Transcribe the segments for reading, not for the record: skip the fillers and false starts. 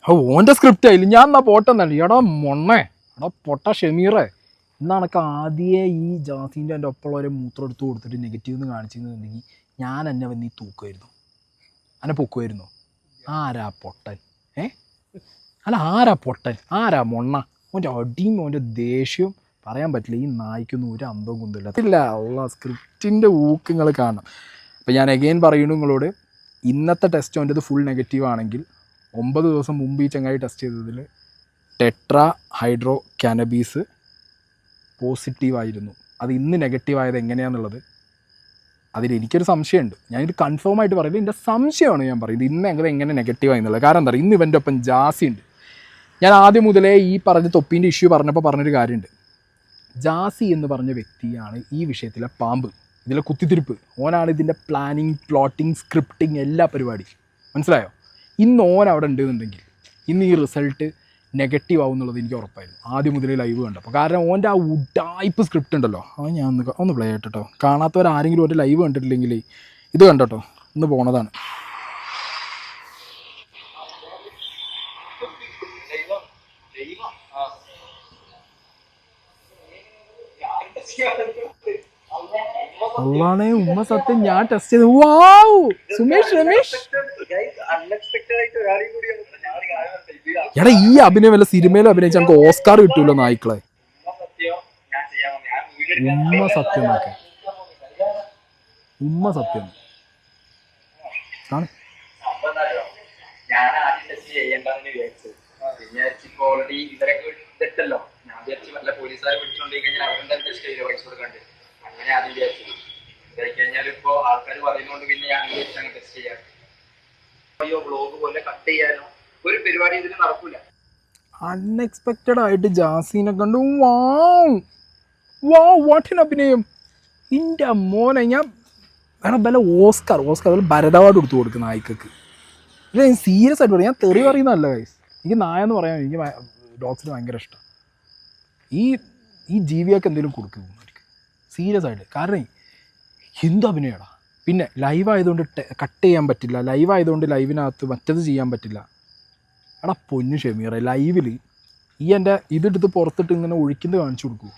ഓൻ്റെ സ്ക്രിപ്റ്റ് ആയില്ല ഞാൻ എന്നാ പോട്ടെന്നല്ല എടാ മൊണ്ണേ എടാ പൊട്ട ഷമീറേ എന്നാണൊക്കെ ആദ്യമേ ഈ ജാസിൻ്റെ എൻ്റെ ഒപ്പമുള്ളവരെ മൂത്രം എടുത്ത് കൊടുത്തിട്ട് നെഗറ്റീവ് എന്ന് കാണിച്ചിരുന്നുണ്ടെങ്കിൽ ഞാൻ എന്നെ വന്ന് തൂക്കുമായിരുന്നു എന്നെ പൊക്കുമായിരുന്നു. ആരാ പൊട്ടൻ? അല്ല ആരാ പൊട്ടൻ? ആരാ മൊണ്ണ? ഓൻ്റെ അടിയും ഓൻ്റെ ദേഷ്യവും പറയാൻ പറ്റില്ല. ഈ നായ്ക്കൊന്നും ഒരു അന്തവും കുന്തില്ല ഇല്ല. ഉള്ള സ്ക്രിപ്റ്റിൻ്റെ ഊക്കങ്ങൾ കാണണം. അപ്പോൾ ഞാൻ അഗെയിൻ പറയുന്നു നിങ്ങളോട്, ഇന്നത്തെ ടെസ്റ്റ് ഓൻ്റെത് ഫുൾ നെഗറ്റീവ് ആണെങ്കിൽ 9 ദിവസം മുമ്പ് ഈ ചങ്ങായി ടെസ്റ്റ് ചെയ്തതിൽ ടെട്രാ ഹൈഡ്രോ കാനബീസ് പോസിറ്റീവായിരുന്നു. അത് ഇന്ന് നെഗറ്റീവായത് എങ്ങനെയാണെന്നുള്ളത് അതിലെനിക്കൊരു സംശയമുണ്ട്. ഞാനിത് കൺഫേം ആയിട്ട് പറയുന്നത് എൻ്റെ സംശയമാണ് ഞാൻ പറയുന്നത് ഇന്ന് എങ്ങനെ നെഗറ്റീവായി എന്നുള്ളത്. കാരണം എന്താ പറയുക, ഇന്ന് ഇവൻ്റെ ഒപ്പം ജാസി ഉണ്ട്. ഞാൻ ആദ്യം മുതലേ ഈ പറഞ്ഞ തൊപ്പീൻ്റെ ഇഷ്യൂ പറഞ്ഞപ്പോൾ പറഞ്ഞൊരു കാര്യമുണ്ട്. ജാസി എന്ന് പറഞ്ഞ വ്യക്തിയാണ് ഈ വിഷയത്തിലെ പാമ്പ്, ഇതിലെ കുത്തിത്തിരിപ്പ്. ഓനാണ് ഇതിൻ്റെ പ്ലാനിങ്, പ്ലോട്ടിങ്, സ്ക്രിപ്റ്റിങ് എല്ലാ പരിപാടിയും. മനസ്സിലായോ? ഇന്ന് ഓൻ അവിടെ ഉണ്ടെന്നുണ്ടെങ്കിൽ ഇന്ന് ഈ റിസൾട്ട് നെഗറ്റീവ് ആവും എന്നുള്ളത് എനിക്ക് ഉറപ്പായിരുന്നു ആദ്യം മുതലേ ലൈവ് കണ്ടപ്പോൾ. കാരണം ഓൻ്റെ ആ ഉഡായിപ്പ് സ്ക്രിപ്റ്റ് ഉണ്ടല്ലോ, അത് ഞാൻ ഒന്ന് പ്ലേ ആയിട്ടോ. കാണാത്തവരാരെങ്കിലും ഒരു ലൈവ് കണ്ടിട്ടില്ലെങ്കിൽ ഇത് കണ്ടോ, ഇന്ന് പോണതാണ്. അള്ളാണേ ഉമ്മ സത്യം ഞാൻ ടെസ്റ്റ് ചെയ്ത്. വാവ് സുമേഷ് രമേഷ്, എടാ ഈ അഭിനയം വല്ല സിനിമയിലും അഭിനയിച്ച് നമുക്ക് ഓസ്കാർ കിട്ടൂല്ലോ നായ്ക്കളെ. ഉമ്മ സത്യം നോക്കെ, ഉമ്മ സത്യം ആണ്. അൺഎക്സ്പെക്റ്റഡ് ആയിട്ട് ജാസിനെ കണ്ടു. വാട്ടിൻ അഭിനയം ഇൻ്റെ മോനെ. ഞാൻ വേണം വല്ല ഓസ്കാർ ഭരത് അവാർഡ് കൊടുത്തു കൊടുക്കുന്ന നായ്ക്കക്ക്. ഇല്ല ഞാൻ സീരിയസ് ആയിട്ട് പറയും, ഞാൻ തെറി പറയുന്നതല്ല ഗൈസ്. എനിക്ക് നായെന്ന് പറയാൻ എനിക്ക് ഡോഗ്സിന് ഭയങ്കര ഇഷ്ടം. ഈ ജീവിയൊക്കെ എന്തെങ്കിലും കൊടുക്കും സീരിയസ് ആയിട്ട്. കാരണം എന്ത് അഭിനയടാ. പിന്നെ ലൈവ് ആയതുകൊണ്ട് കട്ട് ചെയ്യാൻ പറ്റില്ല, ലൈവ് ആയതുകൊണ്ട് ലൈവിനകത്ത് മറ്റത് ചെയ്യാൻ പറ്റില്ല. എടാ പൊന്നു ഷമീറെ, ലൈവിൽ ഈ എൻ്റെ ഇതെടുത്ത് പുറത്തിട്ട് ഇങ്ങനെ ഒഴിക്കുന്നത് കാണിച്ചു കൊടുക്കൂ,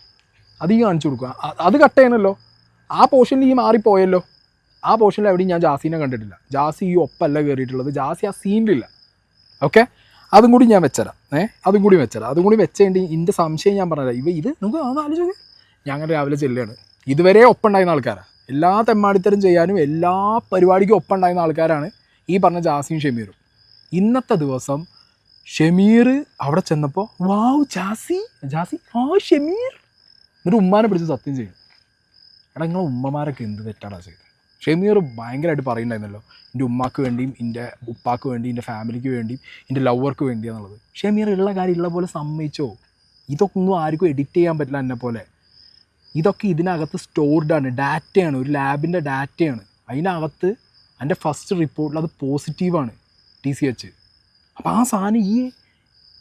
അത് ഈ കാണിച്ചു കൊടുക്കുക. അത് കട്ട് ചെയ്യണമല്ലോ. ആ പോർഷനിൽ ഈ മാറിപ്പോയല്ലോ. ആ പോർഷനിൽ എവിടെയും ഞാൻ ജാസീനെ കണ്ടിട്ടില്ല. ജാസി ഈ ഒപ്പല്ല കയറിയിട്ടുള്ളത്, ജാസി ആ സീനിലില്ല. ഓക്കെ, അതും കൂടി ഞാൻ വെച്ചരാം. അതും കൂടി വെച്ചേണ്ടി എൻ്റെ സംശയം ഞാൻ പറഞ്ഞില്ല. ഇത് നമുക്ക് ആലോചിച്ചത് ഞങ്ങൾ രാവിലെ ചെല്ലുകയാണ്. ഇതുവരെ ഒപ്പുണ്ടായിരുന്ന ആൾക്കാരാണ്, എല്ലാ തെമ്മാടിത്തരം ചെയ്യാനും എല്ലാ പരിപാടിക്കും ഒപ്പുണ്ടായിരുന്ന ആൾക്കാരാണ് ഈ പറഞ്ഞ ജാസിയും ഷമീറും. ഇന്നത്തെ ദിവസം ഷമീർ അവിടെ ചെന്നപ്പോൾ വാവ് ജാസി ഷമീർ എന്നിട്ട് ഉമ്മാനെ പിടിച്ച് സത്യം ചെയ്യും. എടാ നിങ്ങളെ ഉമ്മമാരൊക്കെ എന്ത് തെറ്റാടാ ചെയ്തത്? ഷമീർ ഭയങ്കരമായിട്ട് പറയുന്നുണ്ടായിരുന്നല്ലോ എൻ്റെ ഉമ്മാക്ക് വേണ്ടിയും എൻ്റെ ഉപ്പാക്ക് വേണ്ടിയും എൻ്റെ ഫാമിലിക്ക് വേണ്ടിയും എൻ്റെ ലവർക്ക് വേണ്ടിയാന്നുള്ളത്. ഷമീർ ഉള്ള കാര്യം ഉള്ള പോലെ സമ്മതിച്ചോ? ഇതൊക്കെ ഒന്നും ആർക്കും എഡിറ്റ് ചെയ്യാൻ പറ്റില്ല എന്നെ പോലെ. ഇതൊക്കെ ഇതിനകത്ത് സ്റ്റോർഡാണ്, ഡാറ്റയാണ്, ഒരു ലാബിൻ്റെ ഡാറ്റയാണ്. അതിനകത്ത് എൻ്റെ ഫസ്റ്റ് റിപ്പോർട്ടിൽ അത് പോസിറ്റീവാണ് TCH. അപ്പോൾ ആ സാധനം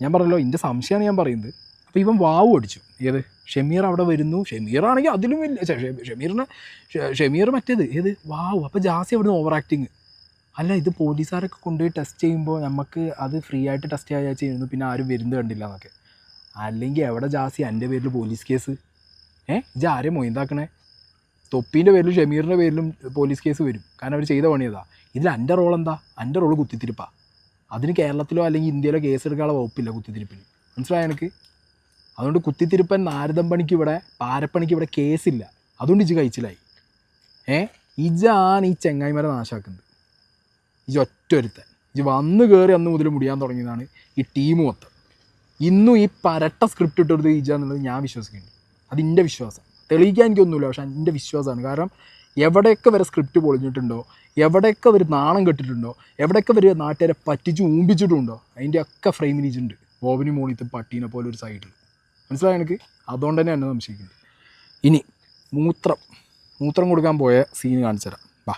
ഞാൻ പറഞ്ഞല്ലോ എൻ്റെ സംശയമാണ് ഞാൻ പറയുന്നത്. അപ്പോൾ ഇവൻ വാവ് അടിച്ചു. ഏത് ഷമീർ അവിടെ വരുന്നു, ഷമീറാണെങ്കിൽ അതിലും വലിയ ഷമീർ മറ്റേത് വാവ്. അപ്പോൾ ജാസി അവിടെ നിന്ന് ഓവർ ആക്ടിങ്. അല്ല ഇത് പോലീസുകാരൊക്കെ കൊണ്ടുപോയി ടെസ്റ്റ് ചെയ്യുമ്പോൾ നമുക്ക് അത് ഫ്രീ ആയിട്ട് ടെസ്റ്റ് ചെയ്യുന്നു, പിന്നെ ആരും വരുന്നത് കണ്ടില്ല എന്നൊക്കെ. അല്ലെങ്കിൽ എവിടെ ജാസി എൻ്റെ പേരിൽ പോലീസ് കേസ്? ഇത് ആരെയും മൊയ്താക്കണേ? തൊപ്പീൻ്റെ പേരിലും ഷമീറിൻ്റെ പേരിലും പോലീസ് കേസ് വരും, കാരണം അവർ ചെയ്ത പണിയതാ. ഇതിൽ എൻ്റെ റോൾ എന്താ? എൻ്റെ റോള് കുത്തിത്തിരിപ്പാണ്. അതിന് കേരളത്തിലോ അല്ലെങ്കിൽ ഇന്ത്യയിലോ കേസ് എടുക്കാനുള്ള വകുപ്പില്ല കുത്തിത്തിരിപ്പിന്. മനസ്സിലായ എനിക്ക്? അതുകൊണ്ട് കുത്തിത്തിരിപ്പൻ നാരദം പണിക്ക് ഇവിടെ, പാരപ്പണിക്ക് ഇവിടെ കേസില്ല. അതുകൊണ്ട് ഇജ് കഴിച്ചിലായി. ഇജാണ് ഈ ചെങ്ങായിമാരെ നാശാക്കുന്നത്. ഇജ് ഒറ്റൊരുത്തൻ. ഇജ് വന്ന് കയറി അന്ന് മുതൽ മുടിയാൻ തുടങ്ങിയതാണ് ഈ ടീം മൊത്തം. ഇന്നും ഈ പരട്ട സ്ക്രിപ്റ്റ് ഇട്ടെടുത്ത് ഇജാന്നുള്ളത് ഞാൻ വിശ്വസിക്കുന്നുണ്ട്. അതിൻ്റെ വിശ്വാസം. തെളിയിക്കാൻ എനിക്കൊന്നുമില്ല, പക്ഷെ എൻ്റെ വിശ്വാസമാണ്. കാരണം എവിടെയൊക്കെ വരെ സ്ക്രിപ്റ്റ് പൊളിഞ്ഞിട്ടുണ്ടോ, എവിടെയൊക്കെ അവർ നാണം കെട്ടിട്ടുണ്ടോ, എവിടെയൊക്കെ അവർ നാട്ടുകാരെ പറ്റിച്ച് ഊമ്പിച്ചിട്ടുണ്ടോ, അതിൻ്റെ ഒക്കെ ഫ്രെയിമിലിച്ചുണ്ട്. ബോബിനി മോണിത്ത് പട്ടീനെ പോലെ ഒരു സൈഡിൽ. മനസ്സിലായി എനിക്ക്? അതുകൊണ്ട് തന്നെ എന്നെ സംശയിക്കുന്നത്. ഇനി മൂത്രം കൊടുക്കാൻ പോയ സീൻ കാണിച്ചു തരാം. വാ.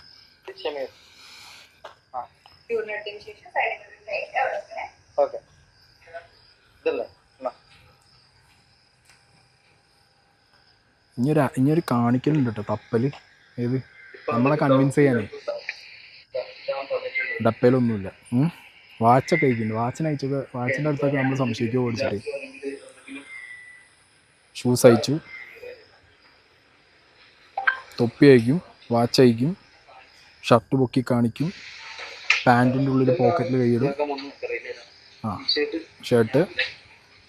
ഇനിയൊരു കാണിക്കലുണ്ട് കേട്ടോ, തപ്പൽ. ഏത് നമ്മളെ കൺവിൻസ് ചെയ്യാനേ. ഡപ്പയിലൊന്നുമില്ല. വാച്ചൊക്കെ അയക്കുന്നുണ്ട്. വാച്ചിൻ്റെ അടുത്തൊക്കെ നമ്മൾ സംശയിക്കുക ഓടിച്ചിട്ട്. ഷൂസ് അയച്ചു, തൊപ്പി അയക്കും, വാച്ച് അയക്കും, ഷർട്ട് പൊക്കി കാണിക്കും, പാൻറ്റിൻ്റെ ഉള്ളിൽ പോക്കറ്റിൽ കൈയിടും. ഷർട്ട്,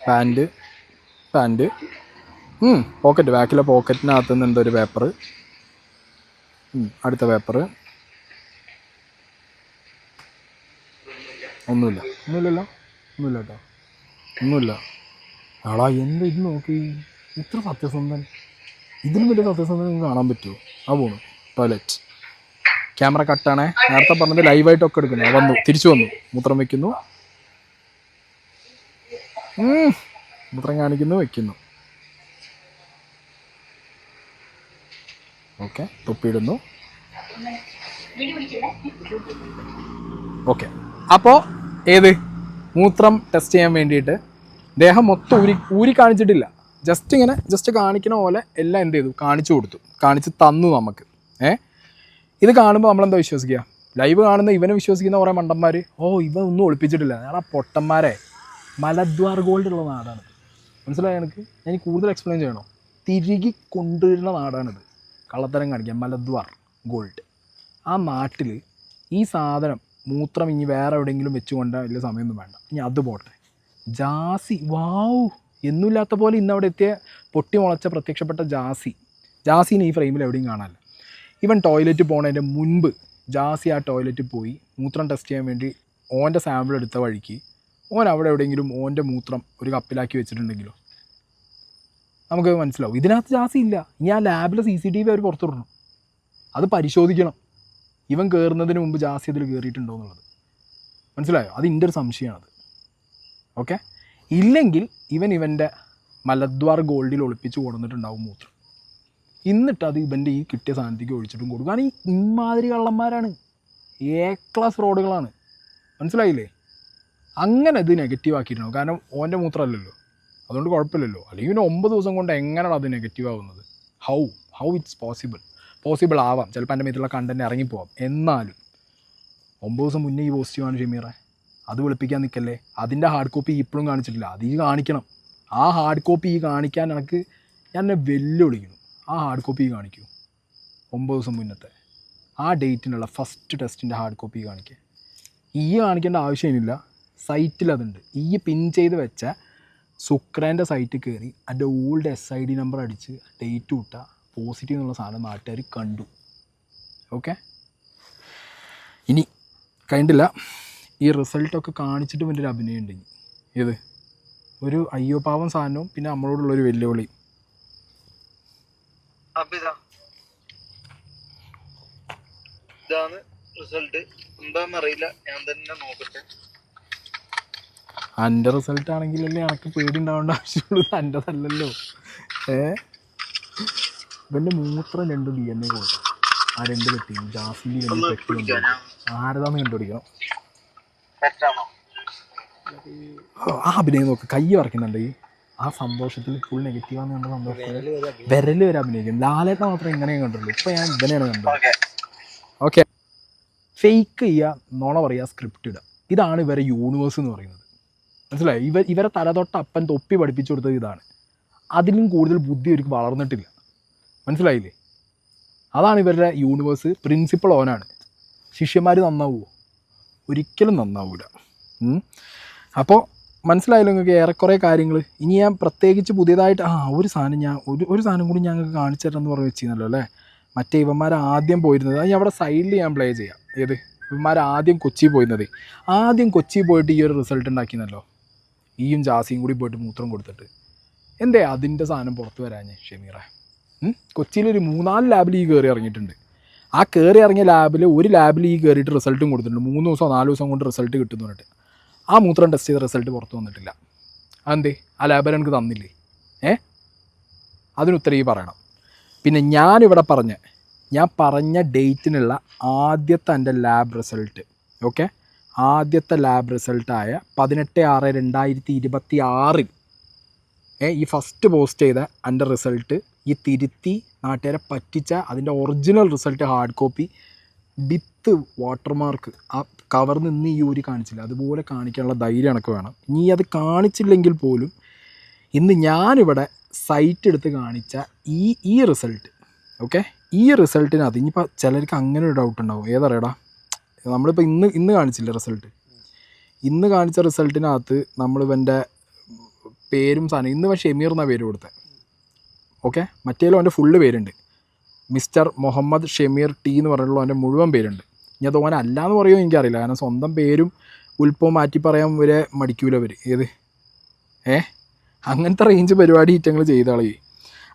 പാൻറ്റ്, പോക്കറ്റ്, ബാക്കിലെ പോക്കറ്റിനകത്ത് നിന്ന് എന്തോ ഒരു പേപ്പർ, അടുത്ത പേപ്പർ, ഒന്നുമില്ലല്ലോ കേട്ടോ, ഒന്നുമില്ല. ആളാ എന്ത് ഇത് നോക്കി, ഇത്ര സത്യസന്ധൻ, ഇതിലും വലിയ സത്യസന്ധൻ നിങ്ങൾക്ക് കാണാൻ പറ്റുമോ? ആ പോണു ടോയ്ലറ്റ്. ക്യാമറ കട്ടാണേ, നേരത്തെ പറഞ്ഞത് ലൈവായിട്ടൊക്കെ എടുക്കുന്നു. വന്നു, തിരിച്ചു വന്നു, മൂത്രം വയ്ക്കുന്നു, മൂത്രം കാണിക്കുന്നു, വയ്ക്കുന്നു. ഓക്കെ, തൊപ്പിയിടുന്നു. ഓക്കെ, അപ്പോൾ ഏത് മൂത്രം ടെസ്റ്റ് ചെയ്യാൻ വേണ്ടിയിട്ട് ദേഹം മൊത്തം ഊരി കാണിച്ചിട്ടില്ല. ജസ്റ്റ് കാണിക്കണ പോലെ എല്ലാം എന്ത് ചെയ്തു, കാണിച്ചു തന്നു നമുക്ക്. ഇത് കാണുമ്പോൾ നമ്മളെന്താ വിശ്വസിക്കുക? ലൈവ് കാണുന്ന ഇവനെ വിശ്വസിക്കുന്ന കുറേ മണ്ടന്മാർ, ഇവൻ ഒന്നും ഒളിപ്പിച്ചിട്ടില്ല. ഞാൻ ആ പൊട്ടന്മാരെ, മലദ്വാർ ഗോൾഡ് ഉള്ള നാടാണിത്. മനസ്സിലായോ എനിക്ക്? ഞാൻ കൂടുതൽ എക്സ്പ്ലെയിൻ ചെയ്യണോ? തിരികെ കൊണ്ടുവരുന്ന നാടാണിത്. കള്ളത്തരം കാണിക്കുക, മലദ്വാർ ഗോൾഡ്. ആ നാട്ടിൽ ഈ സാധനം മൂത്രം ഇനി വേറെ എവിടെയെങ്കിലും വെച്ച് കൊണ്ടാൽ വലിയ സമയമൊന്നും വേണ്ട. ഇനി അത് പോട്ടെ, ജാസി, വാവ്, എന്നുമില്ലാത്ത പോലെ ഇന്നവിടെ എത്തിയ പൊട്ടി മുളച്ച പ്രത്യക്ഷപ്പെട്ട ജാസിനെ ഈ ഫ്രെയിമിൽ എവിടെയും കാണാനില്ല. ഇവൻ ടോയ്ലറ്റ് പോകുന്നതിൻ്റെ മുൻപ് ജാസി ആ ടോയ്ലറ്റിൽ പോയി മൂത്രം ടെസ്റ്റ് ചെയ്യാൻ വേണ്ടി ഓൻ്റെ സാമ്പിൾ എടുത്ത വഴിക്ക് ഓൻ അവിടെ എവിടെയെങ്കിലും ഓൻ്റെ മൂത്രം ഒരു കപ്പിലാക്കി വെച്ചിട്ടുണ്ടെങ്കിലോ നമുക്ക് മനസ്സിലാവും ഇതിനകത്ത് ജാസി ഇല്ല. ഇനി ആ ലാബിലെ CCTV അവർ പുറത്തുവിടണം, അത് പരിശോധിക്കണം. ഇവൻ കയറുന്നതിന് മുമ്പ് ജാസി അതിൽ കയറിയിട്ടുണ്ടോ എന്നുള്ളത് മനസ്സിലായോ? അത് എൻ്റെ ഒരു സംശയമാണത്. ഓക്കെ, ഇല്ലെങ്കിൽ ഇവൻ്റെ മലദ്വാർ ഗോൾഡിൽ ഒളിപ്പിച്ച് കൊടുത്തിട്ടുണ്ടാവും മൂത്രം. എന്നിട്ട് അത് ഇവൻ്റെ ഈ കിട്ടിയ സാധനത്തേക്ക് ഒഴിച്ചിട്ടും കൊടുക്കും. കാരണം ഈ ഇമാതിരി കള്ളന്മാരാണ്, ക്ലാസ് റോഡുകളാണ്. മനസ്സിലായില്ലേ? അങ്ങനെ ഇത് നെഗറ്റീവ് ആക്കിയിട്ടുണ്ടാവും. കാരണം ഓൻ്റെ മൂത്രമല്ലല്ലോ, അതുകൊണ്ട് കുഴപ്പമില്ലല്ലോ. അല്ലെങ്കിൽ പിന്നെ 9 ദിവസം കൊണ്ട് എങ്ങനെയാണ് അത് നെഗറ്റീവ് ആവുന്നത്? ഹൗ ഇറ്റ്സ് പോസിബിൾ ആവാം. ചിലപ്പോൾ എൻ്റെ മേത്തുള്ള കണ്ടൻറ്റ് ഇറങ്ങിപ്പോവാം. എന്നാലും 9 ദിവസം മുന്നേ ഈ പോസിറ്റീവാണ് ഷമീറെ, അത് വെളുപ്പിക്കാൻ നിൽക്കല്ലേ. അതിൻ്റെ ഹാർഡ് കോപ്പി ഇപ്പോഴും കാണിച്ചിട്ടില്ല, അത് ഈ കാണിക്കണം. ആ ഹാർഡ് കോപ്പി ഈ കാണിക്കാൻ ഞാൻ എന്നെ വെല്ലുവിളിക്കുന്നു. ആ ഹാർഡ് കോപ്പി കാണിക്കൂ, 9 ദിവസം മുന്നത്തെ ആ ഡേറ്റിനുള്ള ഫസ്റ്റ് ടെസ്റ്റിൻ്റെ ഹാർഡ് കോപ്പി കാണിക്കുക. കാണിക്കേണ്ട ആവശ്യമില്ല, സൈറ്റിൽ അതുണ്ട്. പിൻ ചെയ്ത് വെച്ച സുക്രേൻ്റെ സൈറ്റിൽ കയറി അതിൻ്റെ ഓൾഡ് SID നമ്പർ അടിച്ച് ഡേറ്റ് വിട്ടാൽ പോസിറ്റീവ് എന്നുള്ള സാധനം നാട്ടുകാർ കണ്ടു. ഓക്കെ, ഇനി കഴിഞ്ഞിട്ടില്ല. ഈ റിസൾട്ടൊക്കെ കാണിച്ചിട്ട് വലിയൊരു അഭിനയം ഉണ്ടെങ്കിൽ ഏത് ഒരു അയ്യോ പാവം സാധനവും പിന്നെ നമ്മളോടുള്ളൊരു വെല്ലുവിളി. ഇതാണ് റിസൾട്ട്, എന്താണെന്നറിയില്ല, ഞാൻ തന്നെ നോക്കട്ടെ. എൻ്റെ റിസൾട്ട് ആണെങ്കിലല്ലേ എനിക്ക് പേടി ഉണ്ടാവേണ്ട ആവശ്യമുള്ളൂ, എൻ്റെതല്ലല്ലോ. ഇവൻ്റെ മൂത്രം 2 DNA കൊടുക്കാം. ആ 2 പെട്ടി ജാസിൻ്റെ പെട്ടി ആരതാന്ന് കണ്ടുപിടിക്കണം. ആ അഭിനയം നോക്ക്, കൈ വറക്കുന്നുണ്ട്. ആ സന്തോഷത്തിൽ ഫുൾ നെഗറ്റീവാന്ന് കണ്ട സന്തോഷത്തിൽ വിരൽ വരെ അഭിനയിക്കും. ലാലേട്ട മാത്രം ഇങ്ങനെയും കണ്ടുള്ളൂ. ഇപ്പം ഞാൻ ഇവനെയാണ് കണ്ടത്. ഓക്കെ, ഫേക്ക് ചെയ്യുക, നുണ പറയുക, സ്ക്രിപ്റ്റ് ഇടുക, ഇതാണ് ഇവരെ യൂണിവേഴ്സ് എന്ന് പറയുന്നത്. മനസ്സിലായി? ഇവരെ തലതൊട്ട് അപ്പൻ തൊപ്പി പഠിപ്പിച്ചു കൊടുത്തത് ഇതാണ്. അതിലും കൂടുതൽ ബുദ്ധി അവർക്ക് വളർന്നിട്ടില്ല. മനസ്സിലായില്ലേ? അതാണ് ഇവരുടെ യൂണിവേഴ്സ്. പ്രിൻസിപ്പൾ ഓനാണ്. ശിഷ്യന്മാർ നന്നാവുമോ? ഒരിക്കലും നന്നാവില്ല. അപ്പോൾ മനസ്സിലായല്ലോ നിങ്ങൾക്ക് ഏറെക്കുറെ കാര്യങ്ങൾ. ഇനി ഞാൻ പ്രത്യേകിച്ച് പുതിയതായിട്ട് ഒരു സാധനം കൂടി ഞങ്ങൾക്ക് കാണിച്ചു തരാമെന്ന് പറഞ്ഞ് വെച്ചിരുന്നല്ലോ അല്ലേ. മറ്റേ ഇവന്മാർ ആദ്യം പോയിരുന്നത്, അത് അവിടെ സൈഡിൽ ഞാൻ പ്ലേ ചെയ്യാം. ഏത് ഇവന്മാർ ആദ്യം കൊച്ചി പോയിരുന്നത്, ആദ്യം കൊച്ചി പോയിട്ട് ഈ ഒരു റിസൾട്ട് ഉണ്ടാക്കിയെന്നല്ലോ. ജാസിയും കൂടി പോയിട്ട് മൂത്രം കൊടുത്തിട്ട് എന്തേ അതിൻ്റെ സാധനം പുറത്ത് വരാഞ്ഞേ ഷമീറ? കൊച്ചിയിലൊരു 3-4 ലാബിൽ കയറി ഇറങ്ങിയിട്ടുണ്ട്. ആ കയറി ഇറങ്ങിയ ലാബിൽ ഒരു ലാബിൽ കയറിയിട്ട് റിസൾട്ടും കൊടുത്തിട്ടുണ്ട്. 3 ദിവസമോ 4 ദിവസം കൊണ്ട് റിസൾട്ട് കിട്ടുമെന്ന് പറഞ്ഞിട്ട് ആ മൂത്രം ടെസ്റ്റ് ചെയ്ത റിസൾട്ട് പുറത്ത് വന്നിട്ടില്ല. അതെന്തേ? ആ ലാബിൽ എനിക്ക് തന്നില്ലേ? അതിനുത്തരം ഈ പറയണം. പിന്നെ ഞാൻ പറഞ്ഞ ഡേറ്റിനുള്ള ആദ്യത്തെ എൻ്റെ ലാബ് റിസൾട്ട്, ഓക്കെ, ആദ്യത്തെ ലാബ് റിസൾട്ടായ 18/6/2026 ഈ ഫസ്റ്റ് പോസ്റ്റ് ചെയ്ത എൻ്റെ റിസൾട്ട് ഈ തിരുത്തി നാട്ടുകാരെ പറ്റിച്ച അതിൻ്റെ ഒറിജിനൽ റിസൾട്ട് ഹാർഡ് കോപ്പി വിത്ത് വാട്ടർമാർക്ക്, ആ കവർന്ന് ഇന്ന് ഈ ഊരി കാണിച്ചില്ല, അതുപോലെ കാണിക്കാനുള്ള ധൈര്യം എനിക്ക് വേണം. ഇനി അത് കാണിച്ചില്ലെങ്കിൽ പോലും ഇന്ന് ഞാനിവിടെ സൈറ്റ് എടുത്ത് കാണിച്ച ഈ റിസൾട്ട്, ഓക്കെ, ഈ റിസൾട്ടിനകത്ത് ഇനിയിപ്പോൾ ചിലർക്ക് അങ്ങനെ ഒരു ഡൗട്ട് ഉണ്ടാവും, ഏതറിയടാ നമ്മളിപ്പോൾ ഇന്ന് കാണിച്ചില്ല റിസൾട്ട്, ഇന്ന് കാണിച്ച റിസൾട്ടിനകത്ത് നമ്മളിവൻ്റെ പേരും സാധനം ഇന്ന് ഷെമീർ എന്നാണ് പേര് കൊടുത്തത്, ഓക്കെ. മറ്റേലും അവൻ്റെ ഫുള്ള് പേരുണ്ട്, മിസ്റ്റർ മുഹമ്മദ് ഷെമീർ ടി എന്ന് പറഞ്ഞിട്ടുള്ള അവൻ്റെ മുഴുവൻ പേരുണ്ട്. ഇനി അത് ഓൻ അല്ല എന്ന് പറയുമോ എനിക്കറിയില്ല, കാരണം സ്വന്തം പേരും ഉൽപ്പവും മാറ്റി പറയാൻ വരെ മടിക്കൂല അവർ, ഏത് അങ്ങനത്തെ റേഞ്ച് പരിപാടി ഈറ്റങ്ങൾ ചെയ്ത കളി.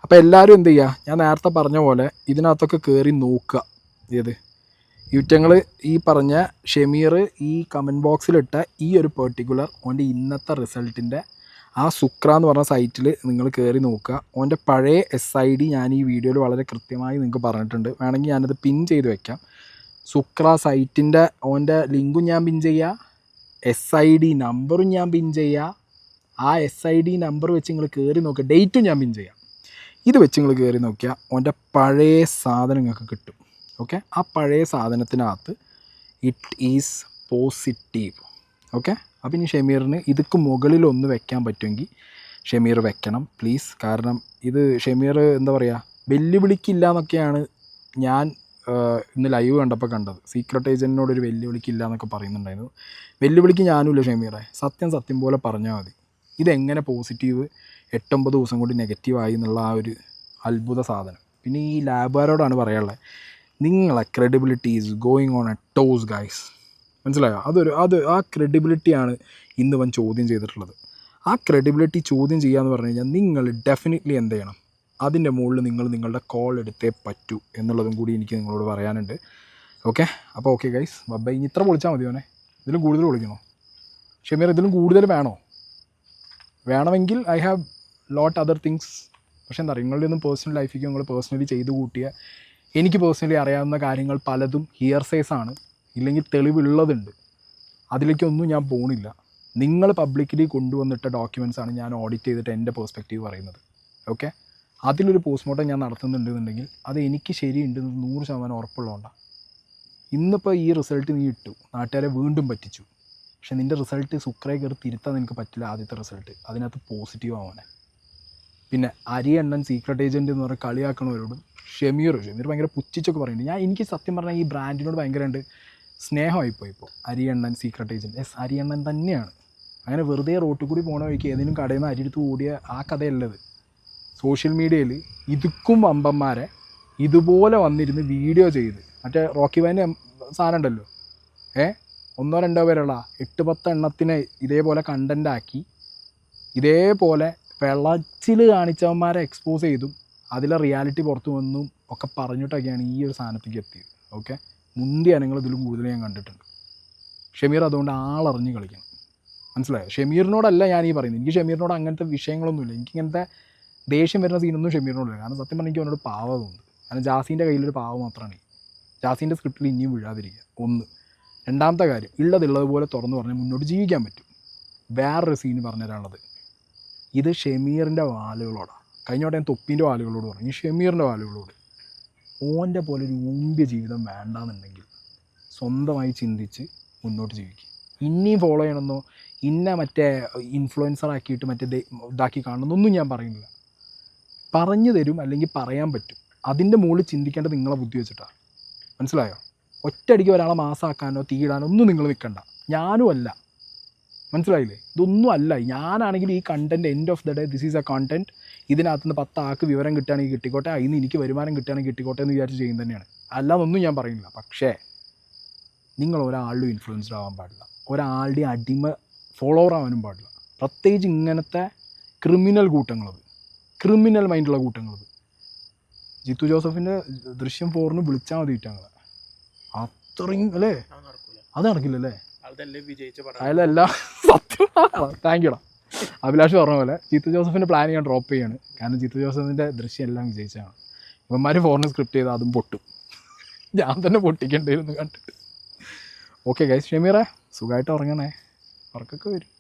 അപ്പോൾ എല്ലാവരും എന്ത് ചെയ്യുക, ഞാൻ നേരത്തെ പറഞ്ഞ പോലെ ഇതിനകത്തൊക്കെ കയറി നോക്കുക, ഏത് ഈറ്റങ്ങൾ ഈ പറഞ്ഞ ഷെമീർ ഈ കമൻറ്റ് ബോക്സിലിട്ട ഈ ഒരു പെർട്ടിക്കുലർ ഓൻ്റെ ഇന്നത്തെ റിസൾട്ടിൻ്റെ ആ സുക്ര എന്ന് പറഞ്ഞ സൈറ്റിൽ നിങ്ങൾ കയറി നോക്കുക. ഓൻ്റെ പഴയ SID ഞാൻ ഈ വീഡിയോയിൽ വളരെ കൃത്യമായി നിങ്ങൾക്ക് പറഞ്ഞിട്ടുണ്ട്, വേണമെങ്കിൽ ഞാനത് പിൻ ചെയ്ത് വെക്കാം. സുക്ര സൈറ്റിൻ്റെ ഓൻ്റെ ലിങ്കും ഞാൻ പിൻ ചെയ്യുക, SID നമ്പറും ഞാൻ പിൻ ചെയ്യുക. ആ SID നമ്പർ വെച്ച് നിങ്ങൾ കയറി നോക്കുക, ഡേറ്റും ഞാൻ പിൻ ചെയ്യാം. ഇത് വെച്ച് നിങ്ങൾ കയറി നോക്കിയാൽ ഓൻ്റെ പഴയ സാധനം നിങ്ങൾക്ക് കിട്ടും, ഓക്കെ. ആ പഴയ സാധനത്തിനകത്ത് ഇറ്റ് ഈസ് പോസിറ്റീവ്, ഓക്കെ. അപ്പോൾ ഇനി ഷെമീറിന് ഇതൊക്കെ മുകളിലൊന്ന് വെക്കാൻ പറ്റുമെങ്കിൽ ഷെമീർ വെക്കണം പ്ലീസ്. കാരണം ഇത് ഷെമീർ എന്താ പറയുക, വെല്ലുവിളിക്കില്ല എന്നൊക്കെയാണ് ഞാൻ ഇന്ന് ലൈവ് കണ്ടപ്പോൾ കണ്ടത്. സീക്രട്ട് ഏജൻറ്റിനോടൊരു വെല്ലുവിളിക്കില്ല എന്നൊക്കെ പറയുന്നുണ്ടായിരുന്നു. വെല്ലുവിളിക്ക് ഞാനുമില്ല ഷെമീറെ, സത്യം പോലെ പറഞ്ഞാൽ മതി. ഇതെങ്ങനെ പോസിറ്റീവ് 8-9 ദിവസം കൊണ്ട് നെഗറ്റീവായി എന്നുള്ള ആ ഒരു അത്ഭുത സാധനം. പിന്നെ ഈ ലാബുകാരോടാണ് പറയാനുള്ളത്, നിങ്ങളെ credibility is going on A toss guys, മനസ്സിലായോ? ആ ക്രെഡിബിലിറ്റിയാണ് ഇന്ന് ഇവൻ ചോദ്യം ചെയ്തിട്ടുള്ളത്. ആ ക്രെഡിബിലിറ്റി ചോദ്യം ചെയ്യുകയെന്ന് പറഞ്ഞു കഴിഞ്ഞാൽ നിങ്ങൾ ഡെഫിനറ്റ്ലി എന്ത് ചെയ്യണം, അതിൻ്റെ മുകളിൽ നിങ്ങളുടെ കോൾ എടുത്തേ പറ്റൂ എന്നുള്ളതും കൂടി എനിക്ക് നിങ്ങളോട് പറയാനുണ്ട്, ഓക്കെ. അപ്പോൾ ഓക്കെ ഗൈസ്, ബൈ. ഇനി ഇത്ര വിളിച്ചാൽ മതിയോ? ഇതിലും കൂടുതൽ വിളിക്കണോ ഷെമീർ? ഇതിലും കൂടുതൽ വേണമെങ്കിൽ I have lot other things. പക്ഷെ എന്താ പറയുക, നിങ്ങളുടെ ഒന്നും പേഴ്സണൽ ലൈഫിലേക്ക് നിങ്ങൾ പേഴ്സണലി ചെയ്ത് കൂട്ടിയ എനിക്ക് പേഴ്സണലി അറിയാവുന്ന കാര്യങ്ങൾ പലതും ഹിയർസേസാണ്, ഇല്ലെങ്കിൽ തെളിവുള്ളതുണ്ട്. അതിലേക്കൊന്നും ഞാൻ പോണില്ല. നിങ്ങൾ പബ്ലിക്കലി കൊണ്ടുവന്നിട്ട ഡോക്യുമെൻറ്റ്സാണ് ഞാൻ ഓഡിറ്റ് ചെയ്തിട്ട് എൻ്റെ പേഴ്സ്പെക്റ്റീവ് പറയുന്നത്, ഓക്കെ. അതിലൊരു പോസ്റ്റ്മോർട്ടം ഞാൻ നടത്തുന്നുണ്ടെന്നുണ്ടെങ്കിൽ അത് എനിക്ക് ശരിയുണ്ടെന്ന് 100% ഉറപ്പുള്ളതുകൊണ്ടാണ്. ഇന്നിപ്പോൾ ഈ റിസൾട്ട് നീ ഇട്ടു, നാട്ടുകാരെ വീണ്ടും പറ്റിച്ചു. പക്ഷെ നിൻ്റെ റിസൾട്ട് സുക്രയെ കയറി തിരുത്താൻ നിനക്ക് പറ്റില്ല. ആദ്യത്തെ റിസൾട്ട് അതിനകത്ത് പോസിറ്റീവ് ആവാനെ. പിന്നെ അരിയണ്ണൻ സീക്രട്ട് ഏജൻറ്റ് എന്ന് പറഞ്ഞാൽ കളിയാക്കണവരോടും ഷെമീർ ഭയങ്കര പുച്ഛിച്ചൊക്കെ പറയുന്നുണ്ട്. എനിക്ക് സത്യം പറഞ്ഞാൽ ഈ ബ്രാൻഡിനോട് ഭയങ്കരമുണ്ട് സ്നേഹമായിപ്പോയി ഇപ്പോൾ. അരിയണ്ണൻ സീക്രട്ട് ഏജൻറ്റ്, അരിയണ്ണൻ തന്നെയാണ്. അങ്ങനെ വെറുതെ റോട്ടിൽ കൂടി പോകണ വഴിക്ക് ഏതെങ്കിലും കടയിൽ നിന്ന് അരിയെടുത്ത് ഓടിയ ആ കഥയല്ലത്. സോഷ്യൽ മീഡിയയിൽ ഇതുക്കും വമ്പന്മാരെ ഇതുപോലെ വന്നിരുന്ന് വീഡിയോ ചെയ്ത്, മറ്റേ റോക്കി വാൻ്റെ സാധനം ഉണ്ടല്ലോ, 1-2 പേരുള്ള 8-10 എണ്ണത്തിനെ ഇതേപോലെ കണ്ടൻ്റാക്കി ഇതേപോലെ വെള്ളച്ചിൽ കാണിച്ചവന്മാരെ എക്സ്പോസ് ചെയ്തും അതിലെ റിയാലിറ്റി പുറത്തു വന്നും ഒക്കെ പറഞ്ഞിട്ടൊക്കെയാണ് ഈ ഒരു സാധനത്തേക്ക് എത്തിയത്, ഓക്കെ. മുന്തിയ അനങ്ങൾ ഇതിലും കൂടുതൽ ഞാൻ കണ്ടിട്ടുണ്ട്. ഷെമീർ അതുകൊണ്ട് ആളറിഞ്ഞ് കളിക്കണം, മനസ്സിലായോ? ഷെമീറിനോടല്ല ഞാൻ ഈ പറയുന്നത്, എനിക്ക് ഷെമീറിനോട് അങ്ങനത്തെ വിഷയങ്ങളൊന്നുമില്ല. എനിക്കിങ്ങനത്തെ ദേഷ്യം വരുന്ന സീനൊന്നും ഷെമീറിനോടില്ല. കാരണം സത്യം പറഞ്ഞാൽ എനിക്ക് അവനോട് പാവം തോന്നുന്നു. കാരണം ജാസീൻ്റെ കയ്യിലൊരു പാവം മാത്രമാണ്. ജാസീൻ്റെ സ്ക്രിപ്റ്റിൽ ഇനിയും വീഴാതിരിക്കുക, ഒന്ന്. രണ്ടാമത്തെ കാര്യം, ഉള്ളതുപോലെ തുറന്ന് പറഞ്ഞ് മുന്നോട്ട് ജീവിക്കാൻ പറ്റും. വേറൊരു സീന് പറഞ്ഞു തരാനുള്ളത്, ഇത് ഷെമീറിൻ്റെ വാലുകളോടാണ്. കഴിഞ്ഞോട്ടെ ഞാൻ തൊപ്പീൻ്റെ വാലുകളോട് പറഞ്ഞു, ഈ ഷെമീറിൻ്റെ വാലുകളോട്. ഓൻ്റെ പോലെ ഒരു ഊമ്പിയ ജീവിതം വേണ്ടാന്നുണ്ടെങ്കിൽ സ്വന്തമായി ചിന്തിച്ച് മുന്നോട്ട് ജീവിക്കുക. ഇനിയും ഫോളോ ചെയ്യണമെന്നോ ഇന്ന മറ്റേ ഇൻഫ്ലുവൻസർ ആക്കിയിട്ട് മറ്റേ ഇതാക്കി കാണണമെന്നൊന്നും ഞാൻ പറയുന്നില്ല. പറഞ്ഞു തരും, അല്ലെങ്കിൽ പറയാൻ പറ്റും. അതിൻ്റെ മുകളിൽ ചിന്തിക്കേണ്ടത് നിങ്ങളെ ബുദ്ധി വെച്ചിട്ടാണ്, മനസ്സിലായോ? ഒറ്റയടിക്ക് ഒരാളെ മാസാക്കാനോ തീയിടാനോ ഒന്നും നിങ്ങൾ നിൽക്കണ്ട. ഞാനും അല്ല, മനസ്സിലായില്ലേ? ഇതൊന്നും അല്ല. ഞാനാണെങ്കിൽ ഈ content end of the day this is A content. ഇതിനകത്തുനിന്ന് 10 ആൾക്ക് വിവരം കിട്ടുകയാണെങ്കിൽ കിട്ടിക്കോട്ടെ, അതിന് എനിക്ക് വരുമാനം കിട്ടുകയാണെങ്കിൽ കിട്ടിക്കോട്ടെ എന്ന് വിചാരിച്ച് ചെയ്യുന്നത് തന്നെയാണ്. അല്ലാതൊന്നും ഞാൻ പറയുന്നില്ല. പക്ഷേ നിങ്ങൾ ഒരാളുടെ ഇൻഫ്ലുവൻസ്ഡ് ആവാൻ പാടില്ല, ഒരാളുടെ അടിമ ഫോളോവർ ആവാനും പാടില്ല. പ്രത്യേകിച്ച് ഇങ്ങനത്തെ ക്രിമിനൽ കൂട്ടങ്ങളത്, ക്രിമിനൽ മൈൻഡുള്ള കൂട്ടങ്ങളത്. ജിത്തു ജോസഫിൻ്റെ ദൃശ്യം 4 വിളിച്ചാൽ മതി ഞങ്ങൾ. അത്രയും അല്ലേ? അത് നടക്കില്ലല്ലേ? അതിലെല്ലാം സത്യം. താങ്ക് യുടാ. അഭിലാഷ് പറഞ്ഞ പോലെ ജിത്തു ജോസഫിൻ്റെ പ്ലാൻ ഞാൻ ഡ്രോപ്പ് ചെയ്യാണ്. കാരണം ജിത്തു ജോസഫിൻ്റെ ദൃശ്യം എല്ലാം വിജയിച്ചതാണ്. ഇവന്മാർ 4 സ്ക്രിപ്റ്റ് ചെയ്ത് അതും പൊട്ടും. ഞാൻ തന്നെ പൊട്ടിക്കേണ്ടിയിരുന്നു കണ്ടിട്ട്. ഓക്കെ ഗൈസ്, ഷെമീറെ സുഖമായിട്ട് ഉറങ്ങണേ, ഉറക്കൊക്കെ വരും.